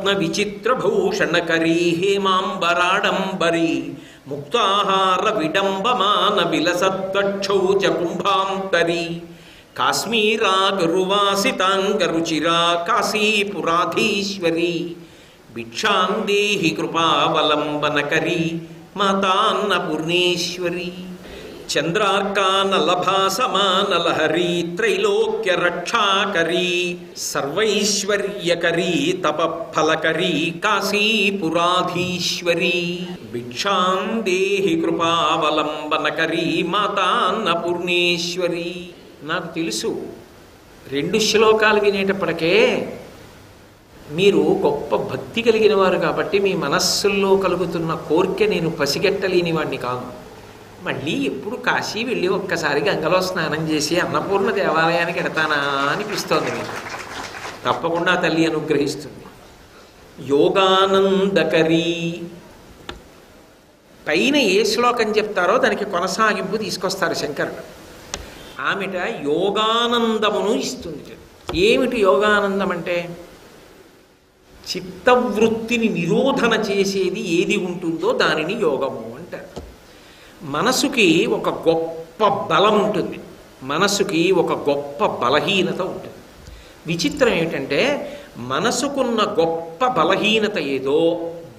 రత్న విచిత్ర భూషణకరీ హేమాంబరాడంబరీ ముక్తాహార విడంబమాన విలసత్వక్షౌచ కుంభాంతరీ కాశ్మీరాగరువాసితాంగరుచిరా కాశీపురాధీశ్వరీ భిక్షాం దేహి కృపావలంబనకరీ మాతాన్నపూర్ణేశ్వరీ చంద్రార్కానలభాసమానలహరీ త్రైలోక్య రక్షాకరీ సర్వైశ్వర్యకరీ తపఫలకరీ కాశీపురాధీశ్వరీ భిక్షాం దేహి కృపావలంబనకరీ మాతాన్నపూర్ణేశ్వరీ. నాకు తెలుసు 2 శ్లోకాలు వినేటప్పటికే మీరు గొప్ప భక్తి కలిగిన వారు కాబట్టి మీ మనస్సుల్లో కలుగుతున్న కోరిక నేను పసిగట్టలేని వాడిని కాదు. మళ్ళీ ఎప్పుడు కాశీ వెళ్ళి ఒక్కసారి గంగలో స్నానం చేసి అన్నపూర్ణ దేవాలయానికి ఎడతానా అనిపిస్తోంది మీకు. తప్పకుండా తల్లి అనుగ్రహిస్తుంది. యోగానందకరీ పైన ఏ శ్లోకం చెప్తారో దానికి కొనసాగింపు తీసుకొస్తారు శంకరుడు. ఆమెట యోగానందమును ఇస్తుంది. ఏమిటి యోగానందం అంటే? చిత్తవృత్తిని నిరోధన చేసేది ఏది ఉంటుందో దానిని యోగము అంటారు. మనసుకి ఒక గొప్ప బలం ఉంటుంది, మనసుకి ఒక గొప్ప బలహీనత ఉంటుంది. విచిత్రం ఏమిటంటే మనసుకున్న గొప్ప బలహీనత ఏదో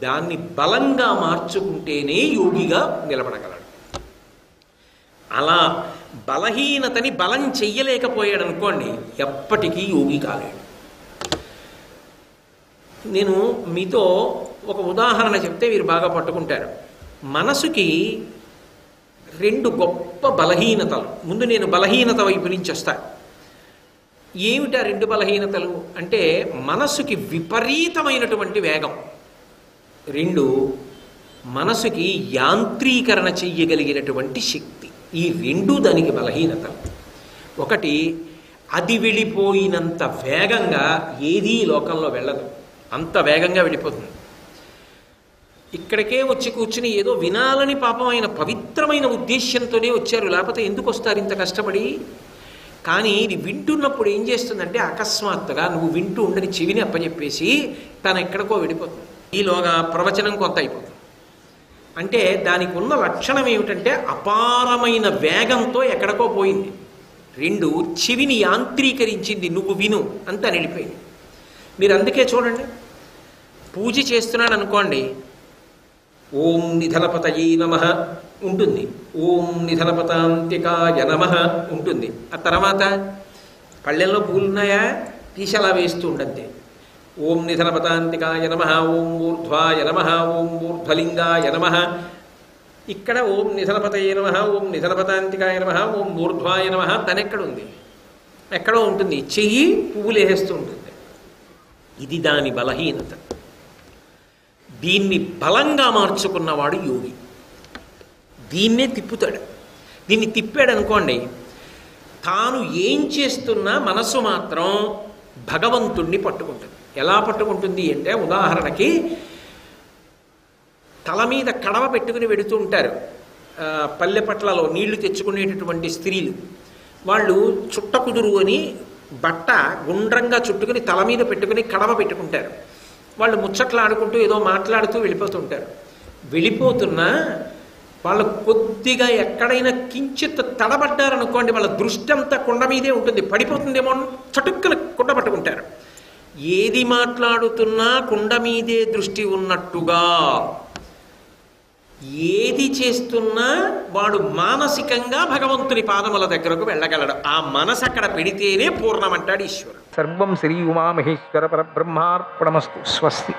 దాన్ని బలంగా మార్చుకుంటేనే యోగిగా నిలబడగలడు. అలా బలహీనతని బలం చెయ్యలేకపోయాడు అనుకోండి, ఎప్పటికీ యోగి కాలేడు. నేను మీతో ఒక ఉదాహరణ చెప్తే మీరు బాగా పట్టుకుంటారు. మనసుకి 2 గొప్ప బలహీనతలు. ముందు నేను బలహీనత వైపు నుంచి వస్తాను. ఏమిటా 2 బలహీనతలు అంటే? మనసుకి విపరీతమైనటువంటి వేగం, 2 మనసుకి యాంత్రీకరణ చెయ్యగలిగినటువంటి శక్తి. ఈ 2 దానికి బలహీనతలు. ఒకటి, అది వెళ్ళిపోయినంత వేగంగా ఏదీ లోకంలో వెళ్ళదు, అంత వేగంగా వెళ్ళిపోతుంది. ఇక్కడికే వచ్చి కూర్చుని ఏదో వినాలని పాపమైన పవిత్రమైన ఉద్దేశ్యంతోనే వచ్చారు, లేకపోతే ఎందుకు వస్తారు ఇంత కష్టపడి? కానీ ఇది వింటున్నప్పుడు ఏం చేస్తుందంటే అకస్మాత్తుగా నువ్వు వింటూ ఉండని చెవిని అప్పచెప్పేసి తను ఎక్కడికో వెళ్ళిపోతుంది. ఈలోగా ప్రవచనం కొంత అయిపోతుంది. అంటే దానికి ఉన్న లక్షణం ఏమిటంటే అపారమైన వేగంతో ఎక్కడికో పోయింది. 2 చెవిని యాంత్రీకరించింది, నువ్వు విను అంతా నిలిపోయింది. మీరు అందుకే చూడండి, పూజ చేస్తున్నాడు అనుకోండి, ఓం నిధనపతయే నమః ఉంటుంది, ఓం నిధనపతాంతికాయ నమః ఉంటుంది. ఆ తర్వాత పళ్ళెల్లో పూలున్నాయా తీసి అలా వేస్తూ ఉండద్దే. ఓం నిధనపతాంతికాయ నమః, ఓం ఊర్ధ్వాయ నమః, ఓం ఊర్ధ్వలింగాయ నమః. ఇక్కడ ఓం నిధనపతయే నమః, ఓం నిధనపతాంతికాయ నమః, ఓం ఊర్ధ్వాయ నమః తనెక్కడుంది? ఎక్కడో ఉంటుంది, చెయ్యి పువ్వులు వేస్తూ ఉంటుంది. ఇది దాని బలహీనత. దీన్ని బలంగా మార్చుకున్నవాడు యోగి. దీన్నే తిప్పుతాడు. దీన్ని తిప్పాడు అనుకోండి, తాను ఏం చేస్తున్నా మనసు మాత్రం భగవంతుణ్ణి పట్టుకుంటుంది. ఎలా పట్టుకుంటుంది అంటే, ఉదాహరణకి తల మీద కడవ పెట్టుకుని వెడుతూ ఉంటారు పల్లె పట్లలో నీళ్లు తెచ్చుకునేటటువంటి స్త్రీలు. వాళ్ళు చుట్ట కుదురు అని బట్ట గుండ్రంగా చుట్టుకుని తల మీద పెట్టుకుని కడవ పెట్టుకుంటారు. వాళ్ళు ముచ్చట్లు ఆడుకుంటూ ఏదో మాట్లాడుతూ వెళ్ళిపోతుంటారు. వెళ్ళిపోతున్నా వాళ్ళు కొద్దిగా ఎక్కడైనా కించిత్ తడబడ్డారనుకోండి, వాళ్ళ దృష్టి అంతా కుండ మీదే ఉంటుంది, పడిపోతుందేమో చటుక్కున కుండ పట్టుకుంటారు. ఏది మాట్లాడుతున్నా కుండ మీదే దృష్టి ఉన్నట్టుగా, ఏది చేస్తున్నా వాడు మానసికంగా భగవంతుని పాదముల దగ్గరకు వెళ్ళగలడు. ఆ మనసు అక్కడ పెడితేనే పూర్ణమంటాడు ఈశ్వరుడు. సర్వం శ్రీ ఉమామహేశ్వర పరబ్రహ్మార్పణమస్తు. స్వస్తి.